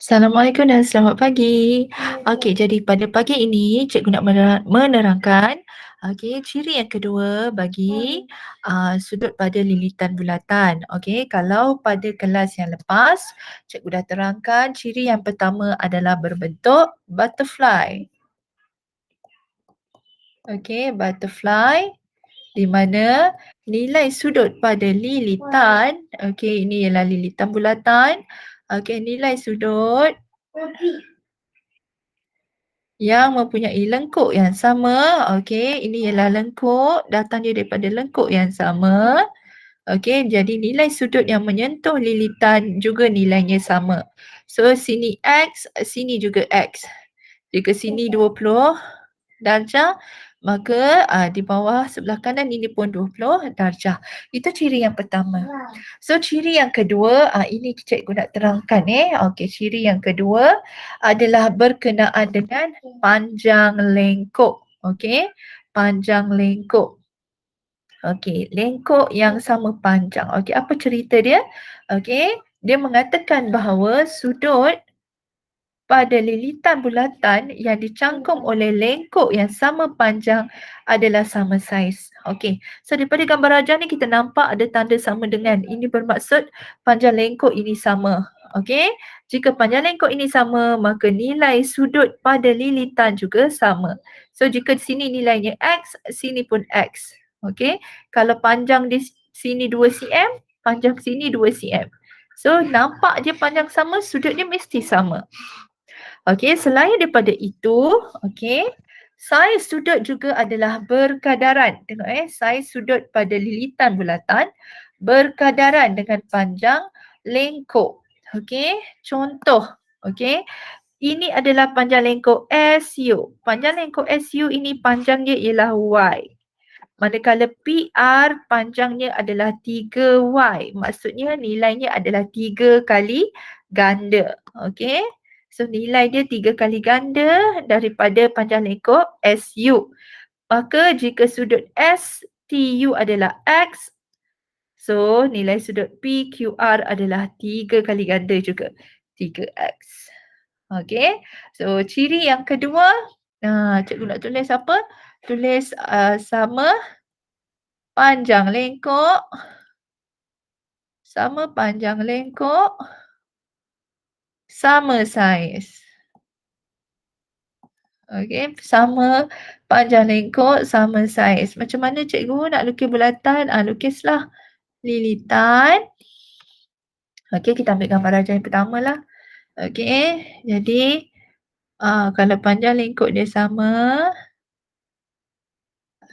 Assalamualaikum dan selamat pagi. Okey, jadi pada pagi ini cikgu nak menerangkan ciri yang kedua bagi sudut pada lilitan bulatan. Okey, kalau pada kelas yang lepas cikgu dah terangkan ciri yang pertama adalah berbentuk butterfly. Okey, butterfly di mana nilai sudut pada lilitan, okey, ini ialah lilitan bulatan. Okey, nilai sudut yang mempunyai lengkuk yang sama. Okey, ini ialah lengkuk, datang dia daripada lengkuk yang sama. Okey, jadi nilai sudut yang menyentuh lilitan juga nilainya sama. So sini X, sini juga X. Jika sini 20 darjah, maka di bawah sebelah kanan ini pun 20 darjah. Itu ciri yang pertama. So ciri yang kedua, ini cikgu nak terangkan Okey, ciri yang kedua adalah berkenaan dengan panjang lengkuk. Okey, panjang lengkuk. Okey, lengkuk yang sama panjang. Okey, apa cerita dia? Okey, dia mengatakan bahawa sudut pada lilitan bulatan yang dicangkum oleh lengkuk yang sama panjang adalah sama saiz. Okey, so daripada gambar rajah ni kita nampak ada tanda sama dengan. Ini bermaksud panjang lengkuk ini sama. Okey, jika panjang lengkuk ini sama, maka nilai sudut pada lilitan juga sama. So jika di sini nilainya X, sini pun X. Okey, kalau panjang di sini 2 cm, panjang sini 2 cm. So nampak je panjang sama, sudut dia mesti sama. Okey, selain daripada itu, okey, saiz sudut juga adalah berkadaran. Tengok saiz sudut pada lilitan bulatan berkadaran dengan panjang lengkuk. Okey, contoh, okey, ini adalah panjang lengkuk SU. Panjang lengkuk SU ini panjangnya ialah Y. Manakala PR panjangnya adalah 3Y. Maksudnya nilainya adalah 3 kali ganda. Okey. So nilai dia 3 kali ganda daripada panjang lengkuk SU. Maka jika sudut STU adalah X, so nilai sudut PQR adalah 3 kali ganda juga. 3X. Okey. So ciri yang kedua, cikgu nak tulis apa? Tulis sama panjang lengkuk, sama panjang lengkuk, sama saiz. Okey, sama panjang lengkuk, sama saiz. Macam mana cikgu nak lukis bulatan? Lukislah lilitan. Okey, kita ambil gambar rajah yang pertama lah. Okey, jadi kalau panjang lengkuk dia sama,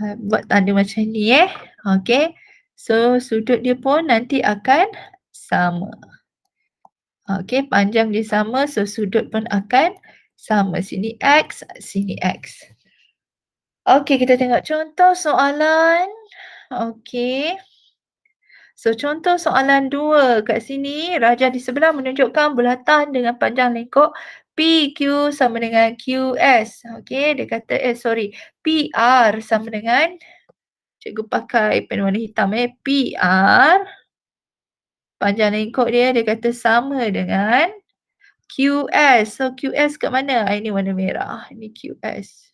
buat tanda macam ni Okey, so sudut dia pun nanti akan sama. Okey, panjang dia sama, so sudut pun akan sama. Sini X, sini X. Okey, kita tengok contoh soalan. Okey. So, contoh soalan 2 kat sini, rajah di sebelah menunjukkan bulatan dengan panjang lengkuk PQ sama dengan QS. Okey, dia kata, PR sama dengan, cikgu pakai pen warna hitam PR. Panjang lengkuk dia kata sama dengan QS. So QS kat mana? Ini warna merah. Ini QS.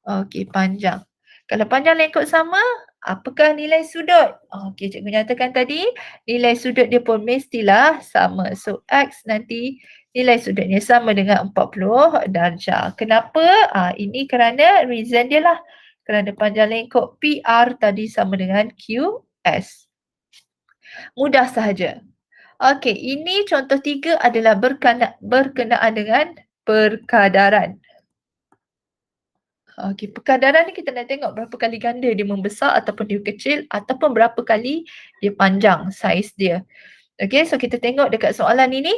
Okey, panjang. Kalau panjang lengkuk sama, apakah nilai sudut? Okey, cikgu nyatakan tadi, nilai sudut dia pun mestilah sama. So X nanti nilai sudutnya sama dengan 40 darjah. Kenapa? Ini kerana reason dia lah. Kerana panjang lengkuk PR tadi sama dengan QS. Mudah sahaja. Okey, ini contoh 3 adalah berkenaan dengan perkadaran. Okey, perkadaran ni kita nak tengok berapa kali ganda dia membesar ataupun dia kecil ataupun berapa kali dia panjang saiz dia. Okey, so kita tengok dekat soalan ini.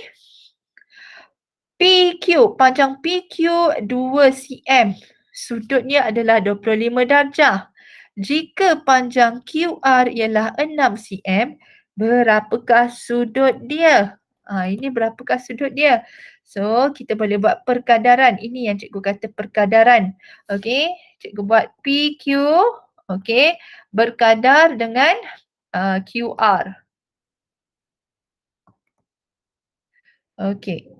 PQ, panjang PQ 2 cm. Sudutnya adalah 25 darjah. Jika panjang QR ialah 6 cm, berapakah sudut dia? Ini berapakah sudut dia? So, kita boleh buat perkadaran. Ini yang cikgu kata perkadaran. Okey, cikgu buat PQ, okey, berkadar dengan QR. Okey.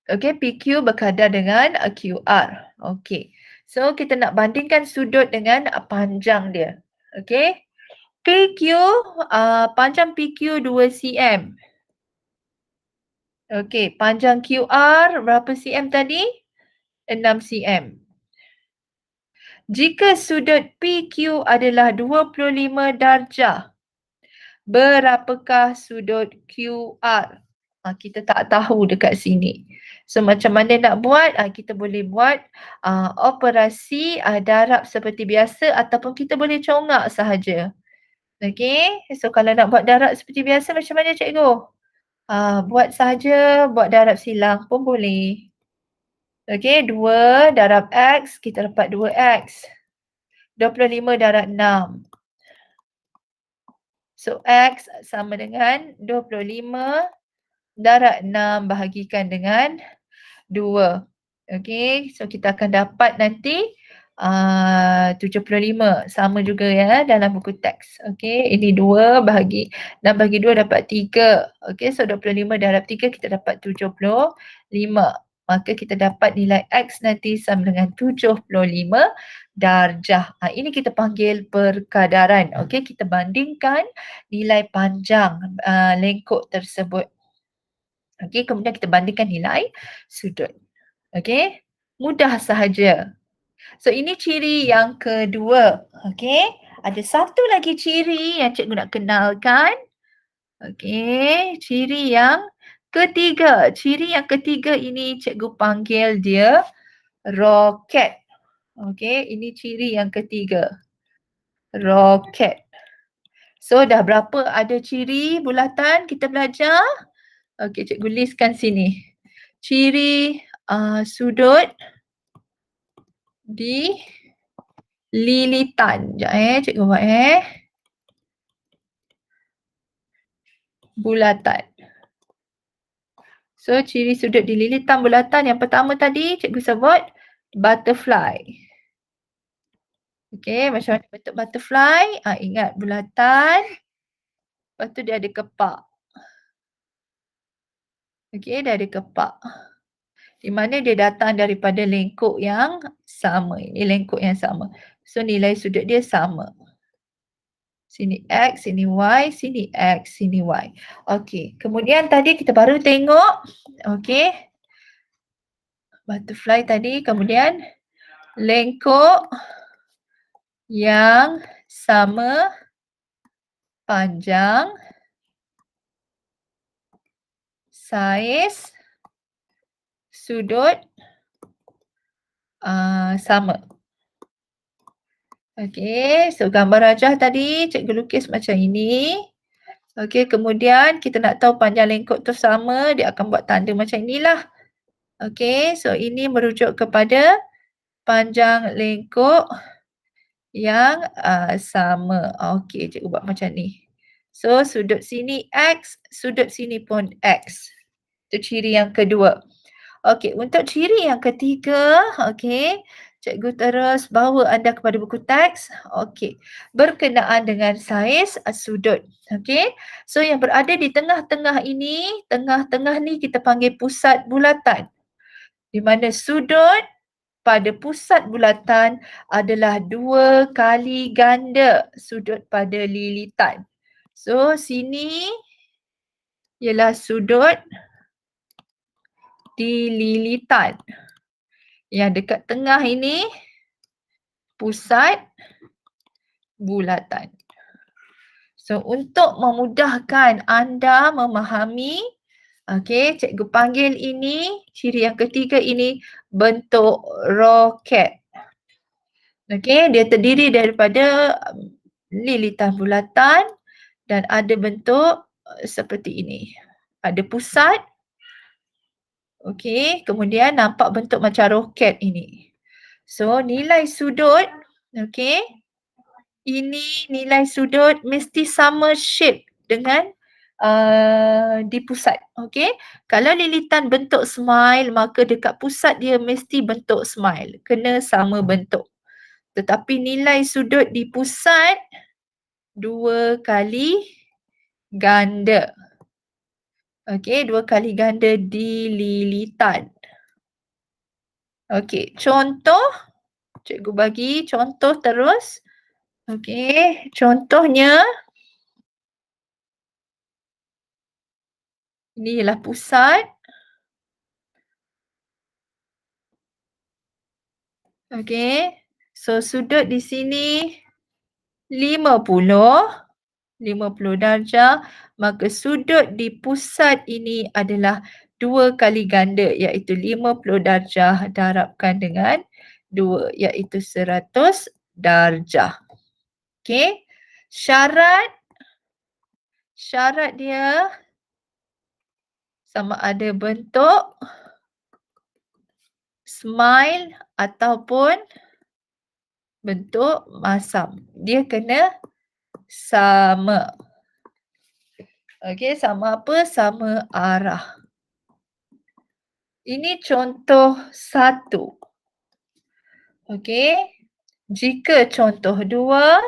Okey, PQ berkadar dengan QR. Okey. So, kita nak bandingkan sudut dengan panjang dia. Okey. PQ, panjang PQ 2 cm. Okey, panjang QR berapa cm tadi? 6 cm. Jika sudut PQ adalah 25 darjah, berapakah sudut QR? Kita tak tahu dekat sini. So macam mana nak buat? Kita boleh buat operasi darab seperti biasa ataupun kita boleh congak sahaja. Okey, so kalau nak buat darab seperti biasa macam mana cikgu? Buat sahaja, buat darab silang pun boleh. Okey, 2 darab X, kita dapat 2X. 25 darab 6. So, X sama dengan 25 darab 6 bahagikan dengan 2. Okey, so kita akan dapat nanti 75. Sama juga ya dalam buku teks. Okey, ini 2 bahagi 6 bagi 2 dapat 3. Okey, so 25 darab 3 kita dapat 75. Maka kita dapat nilai X nanti sama dengan 75 darjah. Ini kita panggil perkadaran. Okey, kita bandingkan nilai panjang lengkuk tersebut. Okey, kemudian kita bandingkan nilai sudut. Okey, mudah sahaja. So, ini ciri yang kedua. Okey, ada satu lagi ciri yang cikgu nak kenalkan. Okey, ciri yang ketiga. Ciri yang ketiga ini cikgu panggil dia roket. Okey, ini ciri yang ketiga. Roket. So, dah berapa ada ciri bulatan kita belajar? Okey, cikgu listkan sini. Ciri sudut di lilitan. Sekejap cikgu buat bulatan. So, ciri sudut di lilitan bulatan yang pertama tadi cikgu sebut butterfly. Okey, macam mana bentuk butterfly? Ingat bulatan. Lepas tu dia ada kepak. Okey, dia ada kepak. Di mana dia datang daripada lengkuk yang sama. Ini lengkuk yang sama. So, nilai sudut dia sama. Sini X, sini Y, sini X, sini Y. Okey, kemudian tadi kita baru tengok. Okey. Butterfly tadi, kemudian lengkuk yang sama panjang, saiz, sudut sama. Okey, so gambar rajah tadi cikgu lukis macam ini. Okey, kemudian kita nak tahu panjang lengkuk tu sama, dia akan buat tanda macam inilah. Okey, so ini merujuk kepada panjang lengkuk yang sama. Okey, cikgu buat macam ni. So, sudut sini X, sudut sini pun X. Itu ciri yang kedua. Okey, untuk ciri yang ketiga, okey, cikgu terus bawa anda kepada buku teks. Okey, berkenaan dengan saiz sudut. Okey, so yang berada di tengah-tengah ini, tengah-tengah ni kita panggil pusat bulatan. Di mana sudut pada pusat bulatan adalah 2 kali ganda sudut pada lilitan. So, sini ialah sudut di lilitan. Yang dekat tengah ini pusat bulatan. So, untuk memudahkan anda memahami, okey, cikgu panggil ini, ciri yang ketiga ini bentuk roket. Okey, dia terdiri daripada lilitan bulatan dan ada bentuk seperti ini. Ada pusat. Okey, kemudian nampak bentuk macam roket ini. So, nilai sudut, okey, ini nilai sudut mesti sama shape dengan di pusat. Okey, kalau lilitan bentuk smile, maka dekat pusat dia mesti bentuk smile. Kena sama bentuk. Tetapi nilai sudut di pusat 2 kali ganda. Okey, 2 kali ganda di lilitan. Okey, contoh, cikgu bagi contoh terus. Okey, contohnya ini ialah pusat. Okey. So sudut di sini 50, 50 darjah, maka sudut di pusat ini adalah 2 kali ganda iaitu 50 darjah darabkan dengan 2 iaitu 100 darjah. Okey. Syarat syarat dia sama ada bentuk smile ataupun bentuk masam. Dia kena sama. Okey, sama apa? Sama arah. Ini contoh 1. Okey. Jika contoh 2,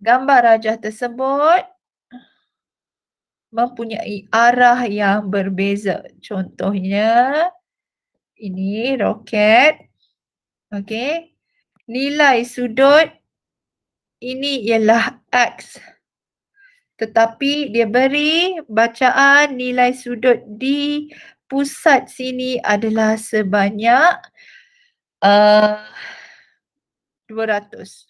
gambar rajah tersebut mempunyai arah yang berbeza. Contohnya ini roket. Okey. Nilai sudut ini ialah X. Tetapi dia beri bacaan nilai sudut di pusat sini adalah sebanyak 200.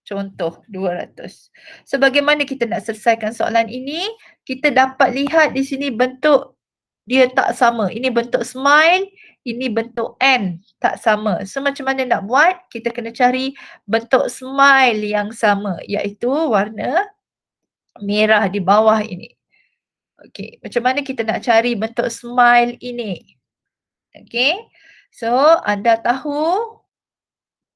Contoh 200. So bagaimana kita nak selesaikan soalan ini? Kita dapat lihat di sini bentuk dia tak sama. Ini bentuk smile, ini bentuk N tak sama. So macam mana nak buat? Kita kena cari bentuk smile yang sama iaitu warna merah di bawah ini. Okey, macam mana kita nak cari bentuk smile ini? Okey. So anda tahu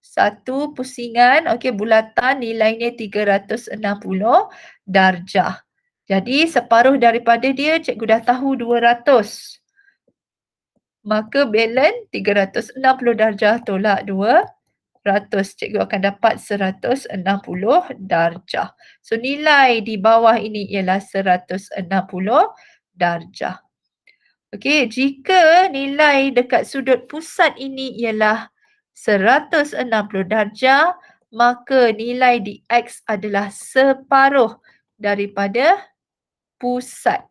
satu pusingan, okey, bulatan nilainya 360 darjah. Jadi separuh daripada dia cikgu dah tahu 200. Maka balen 360 darjah tolak 200. Cikgu akan dapat 160 darjah. So nilai di bawah ini ialah 160 darjah. Okey, jika nilai dekat sudut pusat ini ialah 160 darjah, maka nilai di X adalah separuh daripada pusat.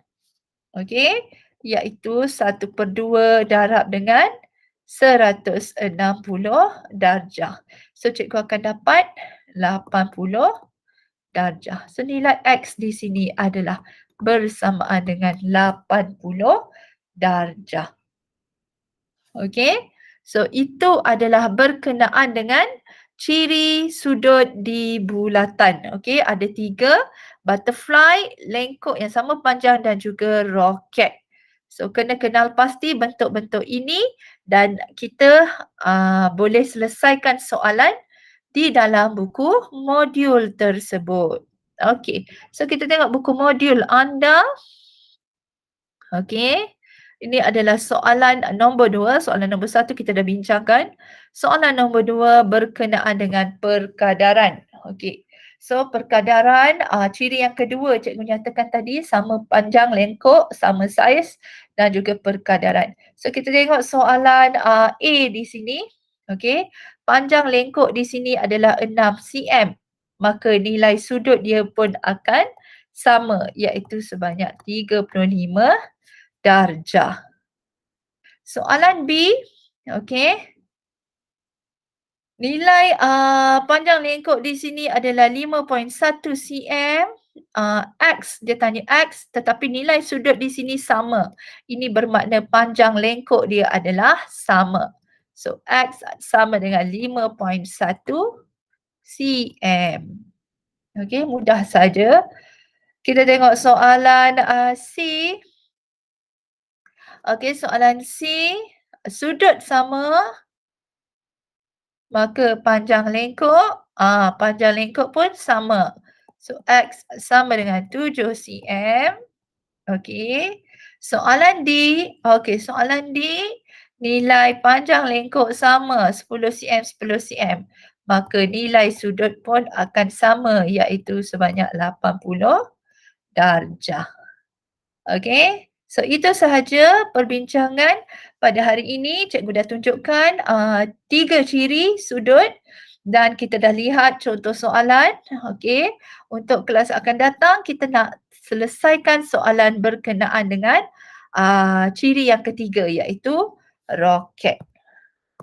Okey, iaitu 1/2 darab dengan 160 darjah. So cikgu akan dapat 80 darjah. So nilai X di sini adalah bersamaan dengan 80 darjah. Okey. So itu adalah berkenaan dengan ciri sudut di bulatan. Okey, ada 3, butterfly, lengkuk yang sama panjang dan juga roket. So kena kenal pasti bentuk-bentuk ini dan kita boleh selesaikan soalan di dalam buku modul tersebut. Okey. So kita tengok buku modul anda. Okey. Ini adalah soalan nombor 2. Soalan nombor 1 kita dah bincangkan. Soalan nombor 2 berkenaan dengan perkadaran. Okey. So perkadaran, ciri yang kedua cikgu nyatakan tadi sama panjang lengkuk, sama saiz dan juga perkadaran. So kita tengok soalan A di sini. Okey. Panjang lengkuk di sini adalah 6 cm. Maka nilai sudut dia pun akan sama iaitu sebanyak 35 darjah. Soalan B, okey. Nilai panjang lengkuk di sini adalah 5.1 cm. X, dia tanya X tetapi nilai sudut di sini sama. Ini bermakna panjang lengkuk dia adalah sama. So X sama dengan 5.1 cm. Okey, mudah saja. Kita tengok soalan C. Okey, soalan C, sudut sama, maka panjang lengkuk pun sama. So X sama dengan 7 cm. Okey. Soalan D, soalan D, nilai panjang lengkuk sama 10 cm 10 cm. Maka nilai sudut pun akan sama iaitu sebanyak 80 darjah. Okey. So itu sahaja perbincangan pada hari ini. Cikgu dah tunjukkan 3 ciri sudut dan kita dah lihat contoh soalan. Okey. Untuk kelas akan datang kita nak selesaikan soalan berkenaan dengan ciri yang ketiga iaitu roket.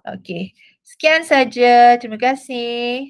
Okey. Sekian saja. Terima kasih.